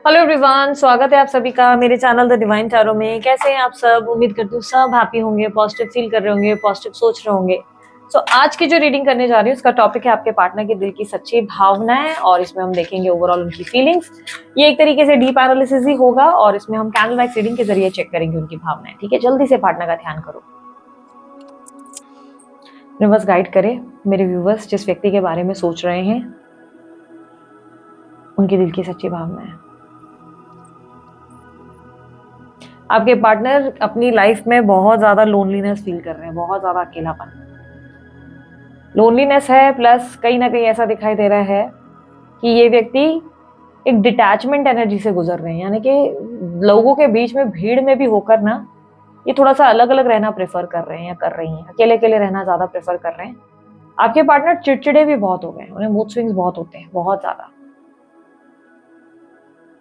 Hello everyone, स्वागत है आप सभी का मेरे चैनल द डिवाइन टैरो में। कैसे हैं आप सब? उम्मीद करती हूँ सब हैप्पी होंगे, पॉजिटिव फील कर रहे होंगे, पॉजिटिव सोच रहे होंगे। आज की जो रीडिंग करने जा रही हूँ उसका टॉपिक है आपके पार्टनर के दिल की सच्ची भावनाएं, और इसमें हम देखेंगे ओवरऑल उनकी फीलिंग्स। ये एक तरीके से डीप एनालिसिस ही होगा और इसमें हम कैंडल लाइट रीडिंग के जरिए चेक करेंगे उनकी भावनाएं। ठीक है, जल्दी से पार्टनर का ध्यान करो। यूनिवर्स गाइड करे मेरे व्यूवर्स जिस व्यक्ति के बारे में सोच रहे हैं, उनके दिल की सच्ची भावनाएं। आपके पार्टनर अपनी लाइफ में बहुत ज्यादा लोनलीनेस फील कर रहे हैं, बहुत ज्यादा अकेलापन लोनलीनेस है, प्लस कहीं ना कहीं ऐसा दिखाई दे रहा है कि ये व्यक्ति एक डिटैचमेंट एनर्जी से गुजर रहे हैं, यानी कि लोगों के बीच में भीड़ में भी होकर ना ये थोड़ा सा अलग अलग रहना प्रेफर कर रहे हैं या कर रही हैं, अकेले अकेले रहना ज्यादा प्रेफर कर रहे हैं। आपके पार्टनर चिड़चिड़े भी बहुत हो गए, उन्हें मूड स्विंग्स बहुत होते हैं, बहुत ज्यादा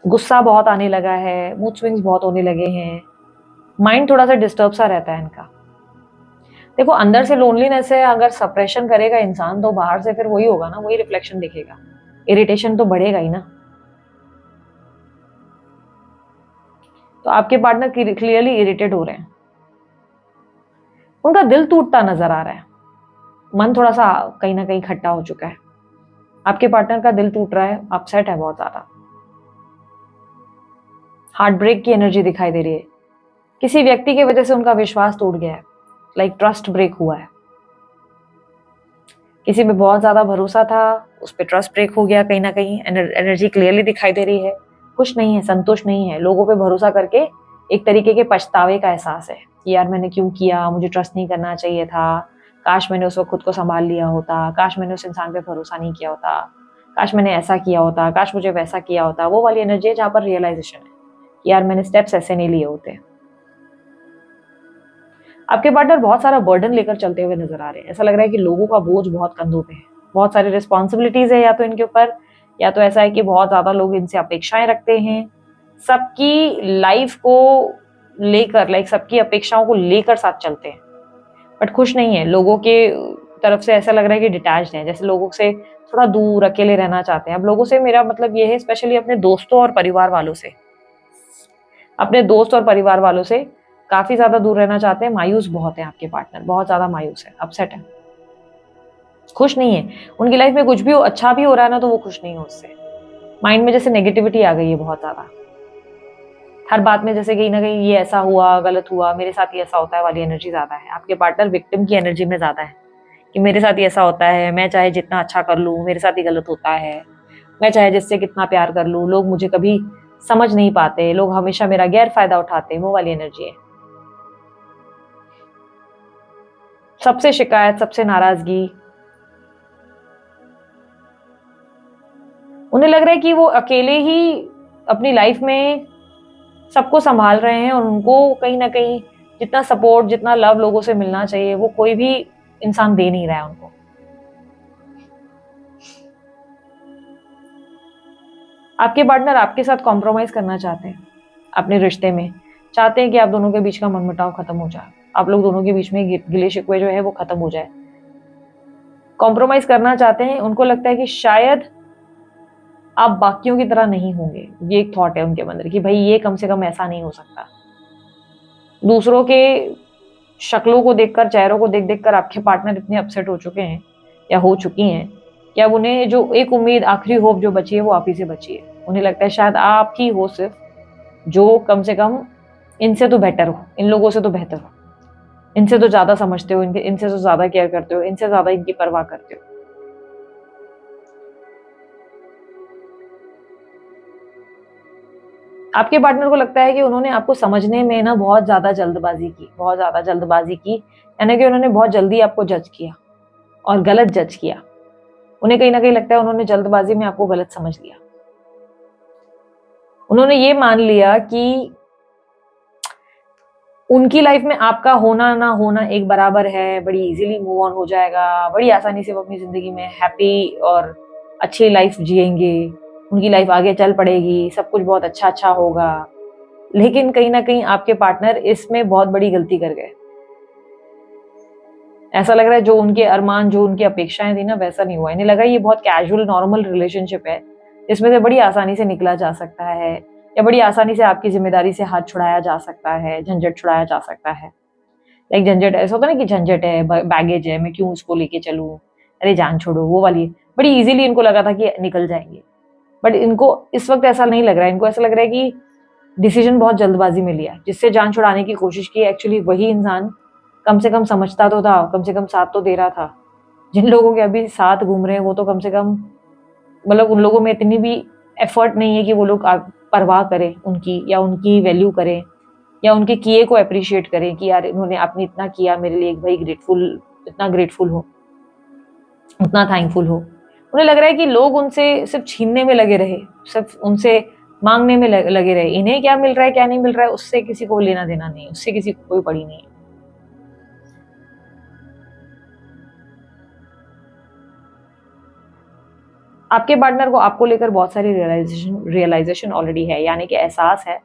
गुस्सा बहुत आने लगा है, मूड स्विंग्स बहुत होने लगे हैं, माइंड थोड़ा सा डिस्टर्ब सा रहता है इनका। देखो, अंदर से लोनलीनेस है, अगर सप्रेशन करेगा इंसान तो बाहर से फिर वही होगा ना, वही रिफ्लेक्शन दिखेगा, इरिटेशन तो बढ़ेगा ही ना। तो आपके पार्टनर क्लियरली इरिटेट हो रहे हैं, उनका दिल टूटता नजर आ रहा है, मन थोड़ा सा कहीं ना कहीं खट्टा हो चुका है। आपके पार्टनर का दिल टूट रहा है, अपसेट है बहुत ज्यादा, हार्ट ब्रेक की एनर्जी दिखाई दे रही है। किसी व्यक्ति की वजह से उनका विश्वास टूट गया है, लाइक ट्रस्ट ब्रेक हुआ है। किसी पे बहुत ज्यादा भरोसा था, उस पर ट्रस्ट ब्रेक हो गया। कहीं ना कहीं एनर्जी क्लियरली दिखाई दे रही है, खुश नहीं है, संतुष्ट नहीं है। लोगों पे भरोसा करके एक तरीके के पछतावे का एहसास है कि यार मैंने क्यों किया, मुझे ट्रस्ट नहीं करना चाहिए था, काश मैंने उस वक्त खुद को संभाल लिया होता, काश मैंने उस इंसान पे भरोसा नहीं किया होता, काश मैंने ऐसा किया होता, काश मुझे वैसा किया होता। वो वाली एनर्जी है जहाँ पर रियलाइजेशन है कि यार मैंने स्टेप्स ऐसे नहीं लिए होते। आपके पार्टनर बहुत सारा बर्डन लेकर चलते हुए नजर आ रहे हैं। ऐसा लग रहा है कि लोगों का बोझ बहुत कंधों पे है, बहुत सारी रिस्पॉन्सिबिलिटीज है या तो इनके ऊपर, या तो ऐसा है कि बहुत ज्यादा लोग इनसे अपेक्षाएं रखते हैं, सबकी लाइफ को लेकर, लाइक सबकी अपेक्षाओं को लेकर साथ चलते हैं, बट खुश नहीं है। लोगों के तरफ से ऐसा लग रहा है कि डिटैच्ड है, जैसे लोगों से थोड़ा दूर अकेले रहना चाहते हैं। अब लोगों से मेरा मतलब ये है, स्पेशली अपने दोस्तों और परिवार वालों से, अपने दोस्त और परिवार वालों से काफी ज्यादा दूर रहना चाहते हैं। मायूस बहुत है आपके पार्टनर, बहुत ज्यादा मायूस है, अपसेट है, खुश नहीं है। उनकी लाइफ में कुछ भी अच्छा भी हो रहा है ना तो वो खुश नहीं है उससे। माइंड में जैसे नेगेटिविटी आ गई है बहुत ज्यादा, हर बात में जैसे कहीं ना कहीं ये ऐसा हुआ, गलत हुआ, मेरे साथ ही ऐसा होता है वाली एनर्जी ज्यादा है। आपके पार्टनर विक्टिम की एनर्जी में ज्यादा है कि मेरे साथ ही ऐसा होता है, मैं चाहे जितना अच्छा कर लूं मेरे साथ ही गलत होता है, मैं चाहे जिससे कितना प्यार कर लूं लोग मुझे कभी समझ नहीं पाते, लोग हमेशा मेरा गैर फायदा उठाते हैं। वो वाली एनर्जी है, सबसे शिकायत, सबसे नाराजगी। उन्हें लग रहा है कि वो अकेले ही अपनी लाइफ में सबको संभाल रहे हैं और उनको कहीं ना कहीं जितना सपोर्ट, जितना लव लोगों से मिलना चाहिए वो कोई भी इंसान दे नहीं रहा है उनको। आपके पार्टनर आपके साथ कॉम्प्रोमाइज करना चाहते हैं अपने रिश्ते में, चाहते हैं कि आप दोनों के बीच का मनमुटाव खत्म हो जाए, आप लोग दोनों के बीच में गिले शिकवे जो है वो खत्म हो जाए। कॉम्प्रोमाइज करना चाहते हैं, उनको लगता है कि शायद आप बाकियों की तरह नहीं होंगे। ये एक थॉट है उनके अंदर कि भाई ये कम से कम ऐसा नहीं हो सकता। दूसरों के शक्लों को देखकर, चेहरों को देख देख कर आपके पार्टनर इतने अपसेट हो चुके हैं या हो चुकी हैं कि अब उन्हें जो एक उम्मीद, आखिरी होप जो बची है वो आप ही से बची है। उन्हें लगता है शायद आप ही हो सिर्फ जो कम से कम इनसे तो बेटर हो, इन लोगों से तो बेहतर हो, इनसे तो ज्यादा समझते हो, इनसे तो ज्यादा केयर करते हो, इनसे ज्यादा इनकी परवाह करते हो। आपके पार्टनर को लगता है कि उन्होंने आपको समझने में ना बहुत ज्यादा जल्दबाजी की, बहुत ज्यादा जल्दबाजी की, यानी कि उन्होंने बहुत जल्दी आपको जज किया और गलत जज किया। उन्हें कहीं ना कहीं लगता है उन्होंने जल्दबाजी में आपको गलत समझ लिया। उन्होंने ये मान लिया कि उनकी लाइफ में आपका होना ना होना एक बराबर है, बड़ी इजीली मूव ऑन हो जाएगा, बड़ी आसानी से वो अपनी जिंदगी में हैप्पी और अच्छी लाइफ जिएंगे, उनकी लाइफ आगे चल पड़ेगी, सब कुछ बहुत अच्छा अच्छा होगा। लेकिन कहीं ना कहीं आपके पार्टनर इसमें बहुत बड़ी गलती कर गए। ऐसा लग रहा है जो उनके अरमान, जो उनकी अपेक्षाएं थी ना, वैसा नहीं हुआ। इन्हें लगा ये बहुत कैजुअल नॉर्मल रिलेशनशिप है जिसमें से बड़ी आसानी से निकला जा सकता है, या बड़ी आसानी से आपकी जिम्मेदारी से हाथ छुड़ाया जा सकता है, झंझट छुड़ाया जा सकता है। लाइक झंझट ऐसा होता है ना कि झंझट है, बैगेज है, मैं क्यों उसको लेके चलूँ, अरे जान छोड़ो, वो वाली बड़ी इजीली इनको लगा था कि निकल जाएंगे। बट इनको इस वक्त ऐसा नहीं लग रहा है, इनको ऐसा लग रहा है कि डिसीजन बहुत जल्दबाजी में लिया, जिससे जान छुड़ाने की कोशिश की। एक्चुअली वही इंसान कम से कम समझता तो था, कम से कम साथ तो दे रहा था। जिन लोगों के अभी साथ घूम रहे हैं वो तो कम से कम, मतलब उन लोगों में इतनी भी एफर्ट नहीं है कि वो लोग परवाह करें उनकी, या उनकी वैल्यू करें, या उनके किए को अप्रिशिएट करें कि यार इन्होंने आपने इतना किया मेरे लिए, एक भाई ग्रेटफुल, इतना ग्रेटफुल हो, उतना थैंकफुल हो। उन्हें लग रहा है कि लोग उनसे सिर्फ छीनने में लगे रहे, सिर्फ उनसे मांगने में लगे रहे। इन्हें क्या मिल रहा है क्या नहीं मिल रहा है उससे किसी को लेना देना नहीं, उससे किसी को कोई पड़ी नहीं है। आपके पार्टनर को आपको लेकर बहुत सारी रियलाइजेशन ऑलरेडी है, यानी कि एहसास है।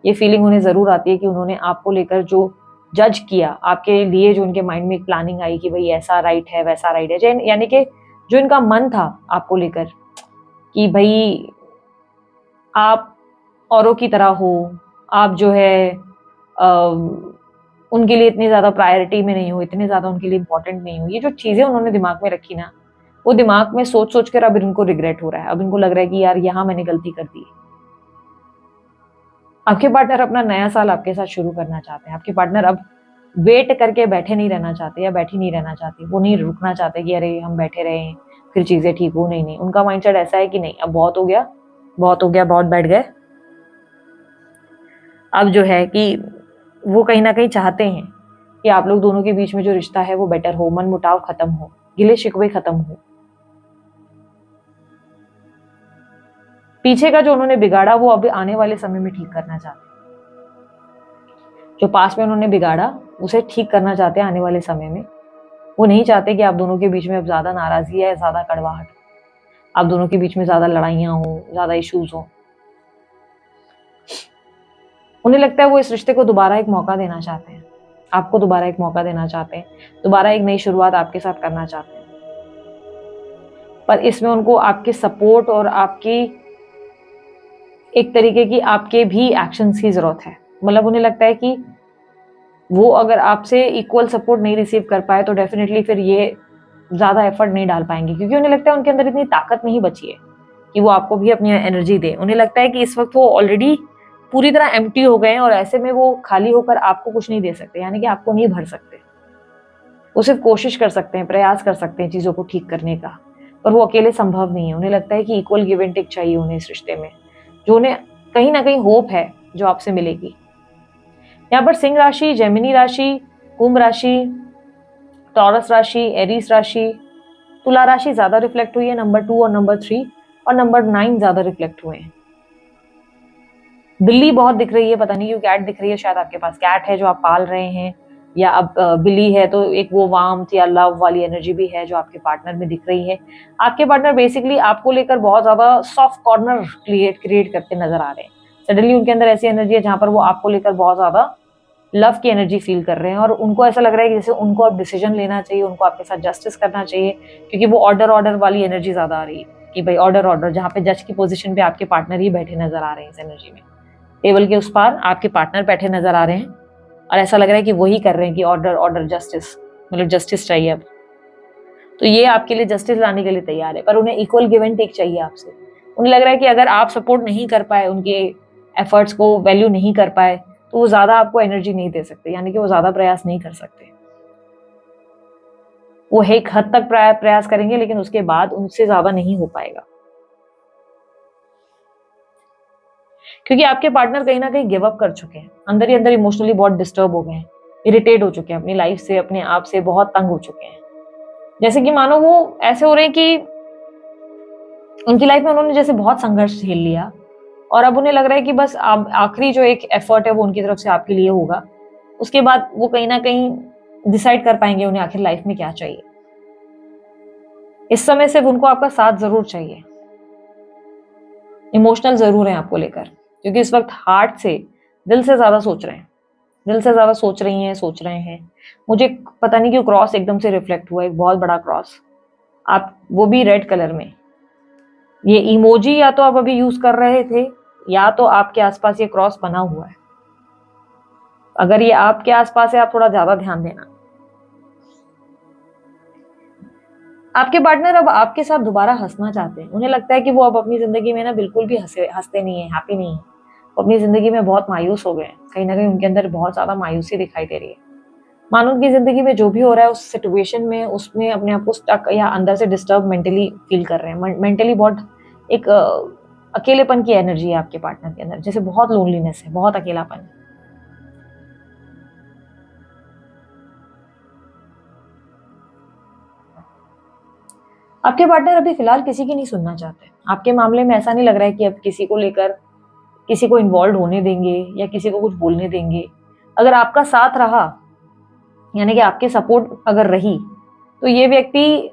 ये फीलिंग उन्हें जरूर आती है कि उन्होंने आपको लेकर जो जज किया, आपके लिए जो उनके माइंड में एक प्लानिंग आई कि भाई ऐसा राइट है वैसा राइट है, यानी कि जो इनका मन था आपको लेकर कि भाई आप औरों की तरह हो, आप जो है उनके लिए इतनी ज्यादा प्रायोरिटी में नहीं हो, इतने ज्यादा उनके लिए इंपॉर्टेंट नहीं हो। ये जो चीजें उन्होंने दिमाग में रखी ना, वो दिमाग में सोच सोच कर अब इनको रिग्रेट हो रहा है। अब इनको लग रहा है कि यार यहाँ मैंने गलती कर दी। आपके पार्टनर अपना नया साल आपके साथ शुरू करना चाहते हैं। आपके पार्टनर अब वेट करके बैठे नहीं रहना चाहते या बैठी नहीं रहना चाहते, वो नहीं रुकना चाहते कि अरे हम बैठे रहे फिर चीजें ठीक हो। नहीं नहीं, उनका माइंडसेट ऐसा है कि नहीं, अब बहुत हो गया, बहुत हो गया, बहुत बैठ गए। अब जो है कि वो कहीं ना कहीं चाहते हैं कि आप लोग दोनों के बीच में जो रिश्ता है वो बेटर हो, मन मुटाव खत्म हो, गिले शिकवे खत्म हो। पीछे का जो उन्होंने बिगाड़ा वो अभी आने वाले समय में ठीक करना चाहते हैं। जो पास में उन्होंने बिगाड़ा उसे ठीक करना चाहते हैं आने वाले समय में। वो नहीं चाहते कि आप दोनों के बीच में अब ज्यादा नाराजगी है, ज्यादा कड़वाहट, आप दोनों के बीच में ज्यादा लड़ाइयां हो, ज्यादा इश्यूज हो। उन्हें लगता है वो इस रिश्ते को दोबारा एक मौका देना चाहते हैं, आपको दोबारा एक मौका देना चाहते हैं, दोबारा एक नई शुरुआत आपके साथ करना चाहते हैं। पर इसमें उनको आपके सपोर्ट और आपकी एक तरीके की आपके भी एक्शंस की जरूरत है। मतलब उन्हें लगता है कि वो अगर आपसे इक्वल सपोर्ट नहीं रिसीव कर पाए तो डेफिनेटली फिर ये ज्यादा एफर्ट नहीं डाल पाएंगे, क्योंकि उन्हें लगता है उनके अंदर इतनी ताकत नहीं बची है कि वो आपको भी अपनी एनर्जी दे। उन्हें लगता है कि इस वक्त वो ऑलरेडी पूरी तरह एम्प्टी हो गए हैं और ऐसे में वो खाली होकर आपको कुछ नहीं दे सकते, यानी कि आपको नहीं भर सकते। वो सिर्फ कोशिश कर सकते हैं, प्रयास कर सकते हैं चीजों को ठीक करने का, पर वो अकेले संभव नहीं है। उन्हें लगता है कि इक्वल गिव एंड टेक चाहिए उन्हें इस रिश्ते में, जो उन्हें कहीं ना कहीं होप है जो आपसे मिलेगी। यहाँ पर सिंह राशि, जेमिनी राशि, कुंभ राशि, टॉरस राशि, एरीज राशि, तुला राशि ज्यादा रिफ्लेक्ट हुई है, नंबर 2 और नंबर 3 और नंबर 9 ज्यादा रिफ्लेक्ट हुए हैं। बिल्ली बहुत दिख रही है, पता नहीं क्यों कैट दिख रही है, शायद आपके पास कैट है जो आप पाल रहे हैं, या अब बिल्ली है तो एक वो वार्मथ या लव वाली एनर्जी भी है जो आपके पार्टनर में दिख रही है। आपके पार्टनर बेसिकली आपको लेकर बहुत ज्यादा सॉफ्ट कॉर्नर क्रिएट करते नजर आ रहे हैं। सडनली उनके अंदर ऐसी एनर्जी है जहां पर वो आपको लेकर बहुत ज्यादा लव की एनर्जी फील कर रहे हैं, और उनको ऐसा लग रहा है कि जैसे उनको अब डिसीजन लेना चाहिए, उनको आपके साथ जस्टिस करना चाहिए, क्योंकि वो ऑर्डर वाली एनर्जी ज्यादा आ रही है कि भाई ऑर्डर, जहाँ पे जज की पोजीशन पे आपके पार्टनर ही बैठे नजर आ रहे हैं इस एनर्जी में। टेबल के उस पार आपके पार्टनर बैठे नजर आ रहे हैं और ऐसा लग रहा है कि वही कर रहे हैं कि ऑर्डर जस्टिस, मतलब जस्टिस चाहिए अब। तो ये आपके लिए जस्टिस लाने के लिए तैयार है, पर उन्हें इक्वल गिव एंड टेक चाहिए आपसे। उन्हें लग रहा है कि अगर आप सपोर्ट नहीं कर पाए, उनके एफर्ट्स को वैल्यू नहीं कर पाए, तो वो ज्यादा आपको एनर्जी नहीं दे सकते, यानी कि वो ज्यादा प्रयास नहीं कर सकते। वो एक हद तक प्रयास करेंगे लेकिन उसके बाद उनसे ज्यादा नहीं हो पाएगा, क्योंकि आपके पार्टनर कहीं ना कहीं गिव अप कर चुके हैं, अंदर ही अंदर इमोशनली बहुत डिस्टर्ब हो गए हैं, इरिटेट हो चुके हैं अपनी लाइफ से, अपने आप से बहुत तंग हो चुके हैं। जैसे कि मानो वो ऐसे हो रहे हैं कि उनकी लाइफ में उन्होंने जैसे बहुत संघर्ष झेल लिया और अब उन्हें लग रहा है कि बस अब आखिरी जो एक एफर्ट है वो उनकी तरफ से आपके लिए होगा, उसके बाद वो कहीं ना कहीं डिसाइड कर पाएंगे उन्हें आखिर लाइफ में क्या चाहिए। इस समय सिर्फ उनको आपका साथ जरूर चाहिए, इमोशनल जरूर है आपको लेकर, क्योंकि इस वक्त हार्ट से, दिल से ज्यादा सोच रहे हैं, दिल से ज्यादा सोच रही हैं, सोच रहे हैं। मुझे पता नहीं क्यों क्रॉस एकदम से रिफ्लेक्ट हुआ, एक बहुत बड़ा क्रॉस, आप वो भी रेड कलर में। ये इमोजी या तो आप अभी यूज कर रहे थे या तो आपके आसपास ये क्रॉस बना हुआ है। अगर ये आपके आसपास है, आप थोड़ा ज्यादा ध्यान देना। आपके पार्टनर अब आपके साथ दोबारा हंसना चाहते हैं। उन्हें लगता है कि वो अब अपनी जिंदगी में ना बिल्कुल भी हंसते नहीं है, हैप्पी नहीं है। वो अपनी जिंदगी में बहुत मायूस हो गए हैं। कहीं ना कहीं उनके अंदर बहुत ज्यादा मायूसी दिखाई दे रही है। मानो उनकी जिंदगी में जो भी हो रहा है उस सिचुएशन में, उसमें अपने आप को स्टक या अंदर से डिस्टर्ब मेंटली फील कर रहे हैं। मेंटली बहुत एक अकेलेपन की एनर्जी है आपके पार्टनर के अंदर, जैसे बहुत लोनलीनेस है, बहुत अकेलापन है। आपके पार्टनर अभी फिलहाल किसी की नहीं सुनना चाहते। आपके मामले में ऐसा नहीं लग रहा है कि अब किसी को लेकर किसी को इन्वॉल्व होने देंगे या किसी को कुछ बोलने देंगे। अगर आपका साथ रहा, यानी कि आपकी सपोर्ट अगर रही, तो ये व्यक्ति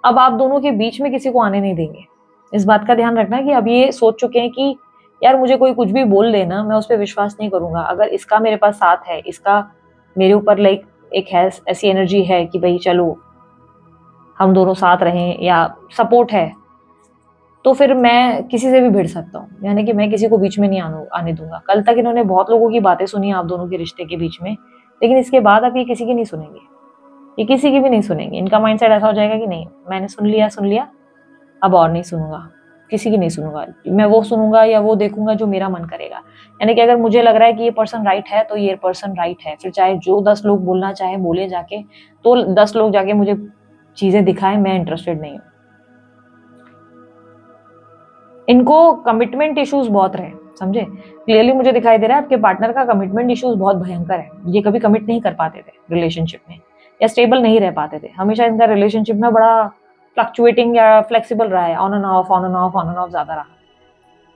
अब आप दोनों के बीच में किसी को आने नहीं देंगे। इस बात का ध्यान रखना कि अब ये सोच चुके हैं कि यार मुझे कोई कुछ भी बोल देना, मैं उस पर विश्वास नहीं करूंगा। अगर इसका मेरे पास साथ है, इसका मेरे ऊपर लाइक एक है ऐसी एनर्जी है कि भाई चलो हम दोनों साथ रहें या सपोर्ट है, तो फिर मैं किसी से भी भिड़ सकता हूँ। यानी कि मैं किसी को बीच में नहीं आने दूंगा। कल तक इन्होंने बहुत लोगों की बातें सुनी आप दोनों के रिश्ते के बीच में, लेकिन इसके बाद अब ये किसी की नहीं सुनेंगे। ये किसी की भी नहीं सुनेंगे। इनका माइंडसेट ऐसा हो जाएगा कि नहीं, मैंने सुन लिया, अब और नहीं सुनूंगा, किसी की नहीं सुनूंगा। मैं वो सुनूंगा या वो देखूंगा जो मेरा मन करेगा। यानी कि अगर मुझे लग रहा है कि ये पर्सन राइट है, तो ये पर्सन राइट है। फिर चाहे जो 10 लोग बोलना चाहे बोले जाके, तो 10 लोग जाके मुझे चीजें दिखाएं, मैं इंटरेस्टेड नहीं हूँ। इनको कमिटमेंट इश्यूज बहुत रहे, समझे। क्लियरली मुझे दिखाई दे रहा है आपके पार्टनर का कमिटमेंट इश्यूज बहुत भयंकर है। ये कभी कमिट नहीं कर पाते थे रिलेशनशिप में, या स्टेबल नहीं रह पाते थे। हमेशा इनका रिलेशनशिप में बड़ा फ्लक्चुएटिंग या फ्लेक्सिबल रहा है, on end of on end of on end of ज्यादा रहा।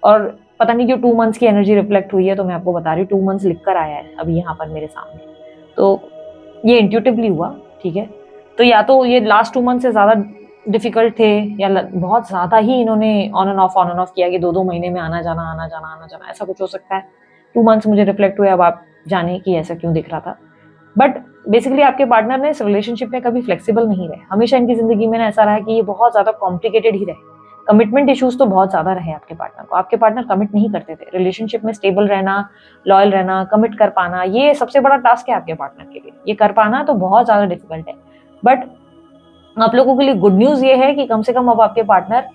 और पता नहीं क्यों 2 मंथ्स की एनर्जी रिफ्लेक्ट हुई है, तो मैं आपको बता रही हूँ 2 मंथ्स लिख कर आया है अभी यहाँ पर मेरे सामने। तो ये इंट्यूटिवली हुआ, ठीक है। तो या तो ये लास्ट 2 मंथ से ज्यादा डिफिकल्ट थे, या बहुत ज्यादा ही इन्होंने ऑन एंड ऑफ किया कि 2-2 महीने में आना जाना आना जाना आना जाना, ऐसा कुछ हो सकता है। 2 मंथ्स मुझे रिफ्लेक्ट हुए। अब आप जाने कि ऐसा क्यों दिख रहा था। बट बेसिकली आपके पार्टनर ने इस रिलेशनशिप में कभी फ्लेक्सिबल नहीं रहे। हमेशा इनकी जिंदगी में ऐसा रहा कि ये बहुत ज्यादा कॉम्प्लिकेटेड ही रहे। कमिटमेंट इश्यूज तो बहुत ज्यादा रहे आपके पार्टनर को। आपके पार्टनर कमिट नहीं करते थे। रिलेशनशिप में स्टेबल रहना, लॉयल रहना, कमिट कर पाना, ये सबसे बड़ा टास्क है आपके पार्टनर के लिए। ये कर पाना तो बहुत ज्यादा डिफिकल्ट है। बट आप लोगों के लिए गुड न्यूज ये है कि कम से कम अब आपके पार्टनर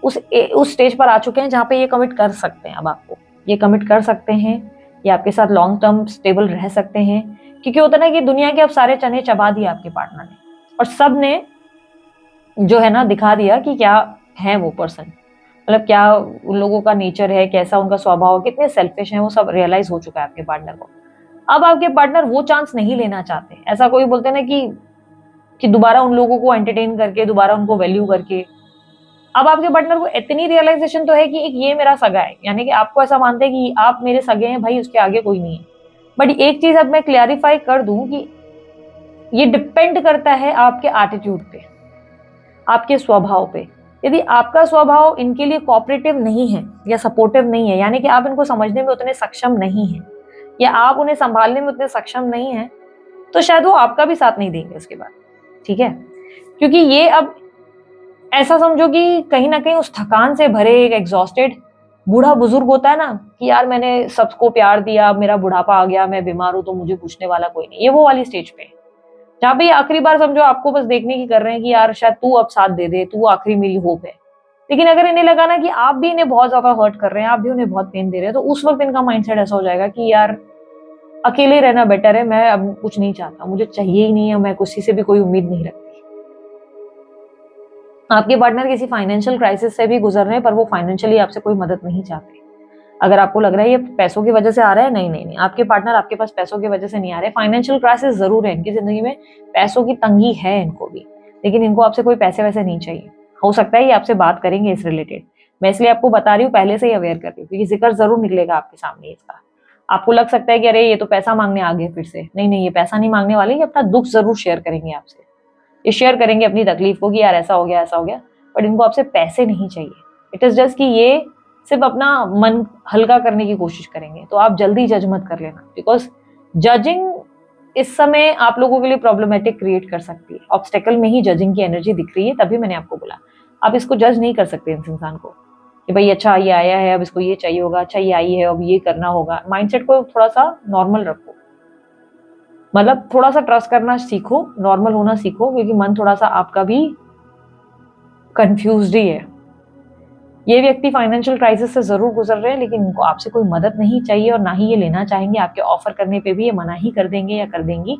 उस स्टेज पर आ चुके हैं जहां पे ये कमिट कर सकते हैं। अब आपको ये कमिट कर सकते हैं, ये आपके साथ लॉन्ग टर्म स्टेबल रह सकते हैं। क्योंकि होता ना कि दुनिया के अब सारे चने चबा दिए आपके पार्टनर ने, और सब ने जो है ना दिखा दिया कि क्या है वो पर्सन, मतलब क्या उन लोगों का नेचर है, कैसा उनका स्वभाव, कितने सेल्फिश हैं, वो सब रियलाइज हो चुका है आपके पार्टनर को। अब आपके पार्टनर वो चांस नहीं लेना चाहते। ऐसा कोई बोलते ना कि दोबारा उन लोगों को एंटरटेन करके, दोबारा उनको वैल्यू करके। अब आपके पार्टनर को इतनी रियलाइजेशन तो है कि एक ये मेरा सगा है, यानी कि आपको ऐसा मानते हैं कि आप मेरे सगे हैं भाई, उसके आगे कोई नहीं है। बट एक चीज अब मैं क्लैरिफाई कर दूं कि ये डिपेंड करता है आपके एटीट्यूड पे, आपके स्वभाव पे। यदि आपका स्वभाव इनके लिए कोऑपरेटिव नहीं है या सपोर्टिव नहीं है, यानी कि आप इनको समझने में उतने सक्षम नहीं हैं, या आप उन्हें संभालने में उतने सक्षम नहीं हैं, तो शायद वो आपका भी साथ नहीं देंगे उसके बाद, ठीक है। क्योंकि ये अब ऐसा समझो कि कहीं ना कहीं उस थकान से भरे एक एग्जॉस्टेड बूढ़ा बुजुर्ग होता है ना, कि यार मैंने सबको प्यार दिया, अब मेरा बुढ़ापा आ गया, मैं बीमार हूं तो मुझे पूछने वाला कोई नहीं, ये वो वाली स्टेज पे है, जहां पे ये आखिरी बार समझो आपको बस देखने की कर रहे हैं कि यार शायद तू अब साथ दे दे, तू आखिरी मेरी होप है। लेकिन अगर इन्हें लगा ना कि आप भी इन्हें बहुत ज्यादा हर्ट कर रहे हैं, आप भी उन्हें बहुत पेन दे रहे हैं, तो उस वक्त इनका माइंडसेट ऐसा हो जाएगा कि यार अकेले रहना बेटर है, मैं अब कुछ नहीं चाहता, मुझे चाहिए ही नहीं है, मैं किसी से भी कोई उम्मीद नहीं रखती। आपके पार्टनर किसी फाइनेंशियल क्राइसिस से भी गुजर रहे हैं, पर वो फाइनेंशियली आपसे कोई मदद नहीं चाहते। अगर आपको लग रहा है ये पैसों की वजह से आ रहा है, नहीं नहीं नहीं, आपके पार्टनर आपके पास पैसों की वजह से नहीं आ रहे। फाइनेंशियल क्राइसिस जरूर है इनकी जिंदगी में, पैसों की तंगी है इनको भी, लेकिन इनको आपसे कोई पैसे वैसे नहीं चाहिए। हो सकता है ये आपसे बात करेंगे इस रिलेटेड, मैं इसलिए आपको बता रही हूँ, पहले से ही अवेयर कर रही हूँ, क्योंकि जिक्र जरूर निकलेगा आपके सामने इसका। आपको लग सकता है कि अरे ये तो पैसा मांगने आ गए फिर से, नहीं नहीं, ये पैसा नहीं मांगने वाले, ये अपना दुख जरूर शेयर करेंगे आपसे। ये शेयर करेंगे अपनी तकलीफ को कि यार ऐसा हो गया ऐसा हो गया, बट इनको आपसे पैसे नहीं चाहिए। इट इज जस्ट कि ये सिर्फ अपना मन हल्का करने की कोशिश करेंगे। तो आप जल्दी जज मत कर लेना, बिकॉज जजिंग इस समय आप लोगों के लिए प्रॉब्लमेटिक क्रिएट कर सकती है। ऑब्स्टेकल में ही जजिंग की एनर्जी दिख रही है, तभी मैंने आपको बोला आप इसको जज नहीं कर सकते इस इंसान को। कि भाई अच्छा ये आया है, अब इसको ये चाहिए होगा, अच्छा ये आई है अब ये करना होगा। माइंडसेट को थोड़ा सा नॉर्मल रखो, मतलब थोड़ा सा ट्रस्ट करना सीखो, नॉर्मल होना सीखो, क्योंकि मन थोड़ा सा आपका भी कंफ्यूज्ड ही है। ये व्यक्ति फाइनेंशियल क्राइसिस से जरूर गुजर रहे हैं, लेकिन इनको आपसे कोई मदद नहीं चाहिए और ना ही ये लेना चाहेंगे। आपके ऑफर करने पे भी ये मना ही कर देंगे या कर देंगी।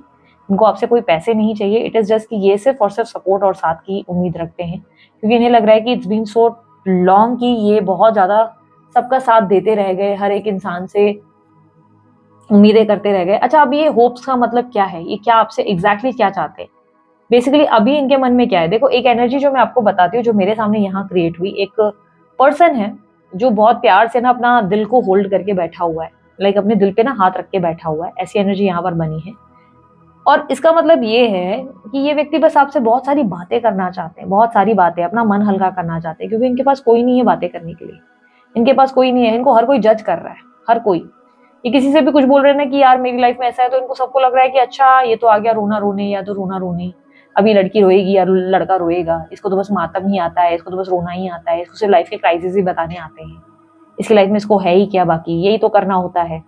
इनको आपसे कोई पैसे नहीं चाहिए। इट इज जस्ट कि ये सिर्फ और सिर्फ सपोर्ट और साथ की उम्मीद रखते हैं, क्योंकि इन्हें लग रहा है कि इट्स बीन सो लॉन्ग कि ये बहुत ज्यादा सबका साथ देते रह गए, हर एक इंसान से उम्मीदें करते रह गए। अच्छा, अब ये होप्स का मतलब क्या है, ये क्या आपसे एग्जैक्टली क्या चाहते हैं? बेसिकली अभी इनके मन में क्या है, देखो एक एनर्जी जो मैं आपको बताती हूँ, जो मेरे सामने यहाँ क्रिएट हुई, एक पर्सन है जो बहुत प्यार से ना अपना दिल को होल्ड करके बैठा हुआ है, लाइक अपने दिल पे ना हाथ रख के बैठा हुआ है, ऐसी एनर्जी यहाँ पर बनी है। और इसका मतलब ये है कि ये व्यक्ति बस आपसे बहुत सारी बातें करना चाहते हैं, बहुत सारी बातें, अपना मन हल्का करना चाहते हैं, क्योंकि इनके पास कोई नहीं है बातें करने के लिए। इनके पास कोई नहीं है, इनको हर कोई जज कर रहा है, हर कोई। ये किसी से भी कुछ बोल रहे हैं ना कि यार मेरी लाइफ में ऐसा है, तो इनको सबको लग रहा है कि अच्छा ये तो आ गया रोना रोने, या तो रोना रोने, अभी लड़की रोएगी या लड़का रोएगा, इसको तो बस मातम ही आता है, इसको तो बस रोना ही आता है, इसको सिर्फ लाइफ के क्राइसिस ही बताने आते हैं, इसकी लाइफ में इसको है ही क्या, बाकी यही तो करना होता है।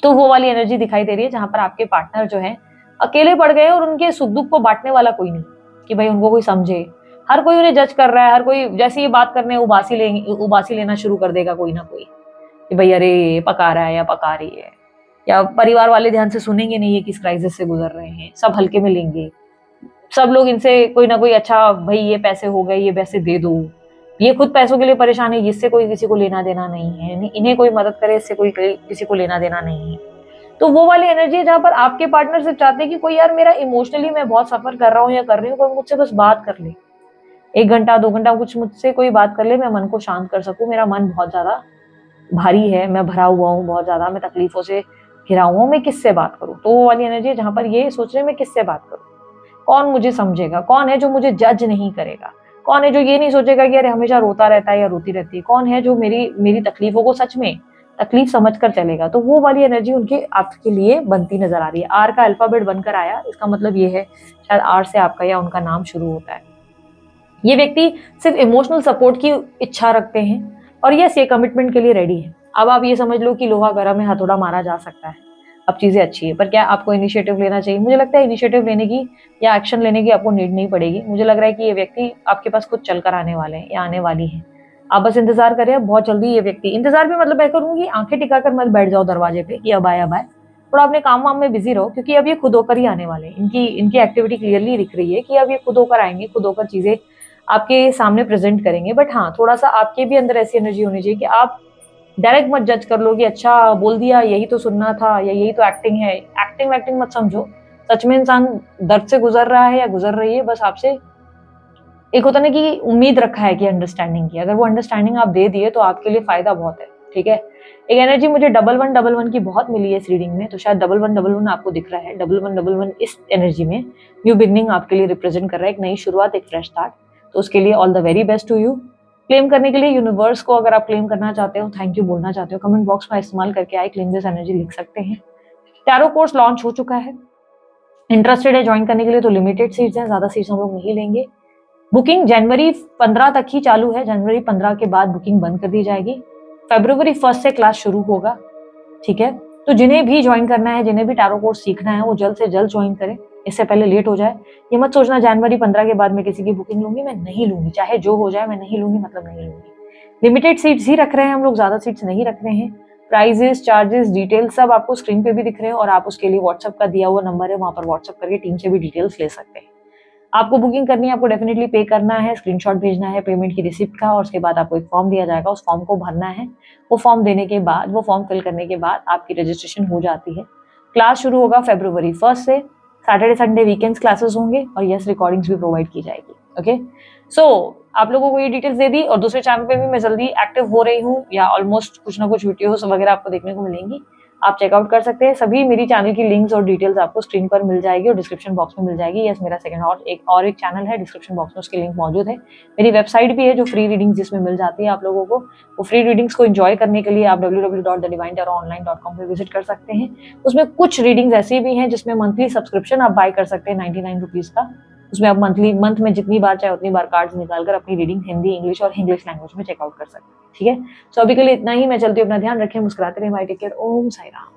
तो वो वाली एनर्जी दिखाई दे रही है, जहां पर आपके पार्टनर जो है अकेले पड़ गए और उनके सुख दुख को बांटने वाला कोई नहीं, कि भाई उनको कोई समझे। हर कोई उन्हें जज कर रहा है, हर कोई जैसे ये बात करने उबासी लेना शुरू कर देगा कोई ना कोई, कि भाई अरे ये पका रहा है या पका रही है, या परिवार वाले ध्यान से सुनेंगे नहीं ये किस क्राइसिस से गुजर रहे हैं, सब हल्के में लेंगे। सब लोग इनसे कोई ना कोई, अच्छा भाई ये पैसे हो गए, ये पैसे दे दो, ये खुद पैसों के लिए परेशान है, इससे कोई किसी को लेना देना नहीं है, इन्हें कोई मदद करे इससे कोई किसी को लेना देना नहीं है। तो वो वाली एनर्जी है जहां पर आपके पार्टनर सिर्फ चाहते हैं कि कोई यार मेरा इमोशनली मैं बहुत सफर कर रहा हूँ या कर रही हूँ, कोई मुझसे बस बात कर ले, 1 घंटा 2 घंटा कुछ मुझसे कोई बात कर ले, मैं मन को शांत कर सकूं, मेरा मन बहुत ज्यादा भारी है, मैं भरा हुआ हूँ बहुत ज्यादा, मैं तकलीफों से घिरा हुआ हूँ, मैं किससे बात करूँ। तो वो वाली एनर्जी है जहां पर ये सोच रहे मैं किससे बात करूँ, कौन मुझे समझेगा, कौन है जो मुझे जज नहीं करेगा, कौन है जो ये नहीं सोचेगा कि अरे हमेशा रोता रहता है या रोती रहती है, कौन है जो मेरी मेरी तकलीफों को सच में तकलीफ समझ कर चलेगा। तो वो वाली एनर्जी उनके आपके लिए बनती नजर आ रही है। आर का अल्फाबेट बनकर आया, इसका मतलब ये है शायद आर से आपका या उनका नाम शुरू होता है। ये व्यक्ति सिर्फ इमोशनल सपोर्ट की इच्छा रखते हैं, और यस ये कमिटमेंट के लिए रेडी है। अब आप ये समझ लो कि लोहा गर्म है, हथौड़ा मारा जा सकता है, अब चीजें अच्छी है, पर क्या आपको इनिशिएटिव लेना चाहिए? मुझे लगता है इनिशिएटिव लेने की या एक्शन लेने की आपको नीड नहीं पड़ेगी। मुझे लग रहा है कि ये व्यक्ति आपके पास खुद चलकर आने वाले हैं या आने वाली है। आप बस इंतजार करें, बहुत जल्दी ये व्यक्ति, इंतजार भी मतलब मैं करूंगी आंखें टिकाकर मत बैठ जाओ दरवाजे पे कि अब आए अब आए, थोड़ा अपने काम वाम में बिजी रहो, क्योंकि अब ये खुद होकर ही आने वाले हैं। इनकी इनकी एक्टिविटी क्लियरली दिख रही है कि अब ये खुद होकर आएंगे, खुद होकर चीजें आपके सामने प्रेजेंट करेंगे। बट हाँ, थोड़ा सा आपके भी अंदर ऐसी एनर्जी होनी चाहिए कि आप डायरेक्ट मत जज कर लो कि अच्छा बोल दिया यही तो सुनना था या यही तो एक्टिंग है। एक्टिंग वैक्टिंग मत समझो, सच में इंसान दर्द से गुजर रहा है या गुजर रही है, बस आपसे एक होता ना कि उम्मीद रखा है कि अंडरस्टैंडिंग की, अगर वो अंडरस्टैंडिंग आप दे दिए तो आपके लिए फायदा बहुत है। ठीक है, एक एनर्जी मुझे 1111 की बहुत मिली है इस रीडिंग में, तो शायद 1111 आपको दिख रहा है। 1111 इस एनर्जी में न्यू बिगनिंग आपके लिए रिप्रेजेंट कर रहा है, एक नई शुरुआत, एक फ्रेश स्टार्ट। तो उसके लिए all the very best to you. Claim करने के लिए यूनिवर्स को अगर आप क्लेम करना चाहते हो, थैंक यू बोलना चाहते हो, कमेंट बॉक्स में इस्तेमाल करके आई क्लेम दिस एनर्जी लिख सकते हैं। टैरो कोर्स लॉन्च हो चुका है, इंटरेस्टेड है ज्वाइन करने के लिए तो लिमिटेड सीट्स हैं, ज्यादा सीट्स हम लोग नहीं लेंगे। बुकिंग जनवरी 15 तक ही चालू है, जनवरी 15 के बाद बुकिंग बंद कर दी जाएगी। फरवरी 1 से क्लास शुरू होगा। ठीक है, तो जिन्हें भी ज्वाइन करना है, जिन्हें भी टैरो कोर्स सीखना है, वो जल्द से जल्द ज्वाइन करें, इससे पहले लेट हो जाए। ये मत सोचना जनवरी 15 के बाद मैं किसी की बुकिंग लूंगी, मैं नहीं लूंगी, चाहे जो हो जाए मैं नहीं लूंगी, मतलब नहीं लूंगी। लिमिटेड सीट्स ही रख रहे हैं हम लोग, ज्यादा सीट्स नहीं रख रहे हैं। प्राइजेस, चार्जेस, डिटेल्स सब आपको स्क्रीन पे भी दिख रहे हैं, और आप उसके लिए व्हाट्सएप का दिया हुआ नंबर है, वहां पर व्हाट्सएप करके टीम से भी डिटेल्स ले सकते हैं। आपको बुकिंग करनी है, आपको डेफिनेटली पे करना है, स्क्रीनशॉट भेजना है पेमेंट की रिसिप्ट का, और उसके बाद आपको एक फॉर्म दिया जाएगा, उस फॉर्म को भरना है। वो फॉर्म देने के बाद, वो फॉर्म फिल करने के बाद आपकी रजिस्ट्रेशन हो जाती है। क्लास शुरू होगा फरवरी 1 से, सैटरडे संडे वीकेंड्स क्लासेस होंगे, और यस रिकॉर्डिंग्स भी प्रोवाइड की जाएगी। ओके, सो आप लोगों को ये डिटेल्स दे दी, और दूसरे चैनल पे भी मैं जल्दी एक्टिव हो रही हूँ, या ऑलमोस्ट कुछ ना कुछ वीडियोस वगैरह आपको देखने को मिलेंगी, आप चेकआउट कर सकते हैं। सभी मेरी चैनल की लिंक्स और डिटेल्स आपको स्क्रीन पर मिल जाएगी और डिस्क्रिप्शन बॉक्स में मिल जाएगी। यस, मेरा सेकंड और एक चैनल है, डिस्क्रिप्शन बॉक्स में उसकी लिंक मौजूद है। मेरी वेबसाइट भी है जो फ्री रीडिंग्स जिसमें मिल जाती है आप लोगों को। वो फ्री रीडिंग्स को एंजॉय करने के लिए आप www.thedivinetarot.online.com पे विजिट कर सकते हैं। उसमें कुछ रीडिंग्स ऐसी भी हैं जिसमें मंथली सब्सक्रिप्शन आप बाय कर सकते हैं 99 रुपीज का, उसमें आप मंथ में जितनी बार चाहे उतनी बार कार्ड्स निकालकर अपनी रीडिंग हिंदी, इंग्लिश और इंग्लिश लैंग्वेज में चेकआउट कर सकते हैं। ठीक है, सो अभी के लिए इतना ही। मैं चलती हूँ, अपना ध्यान रखें, मुस्कुराते रहें, बाय, टेक केयर, ओम साई राम।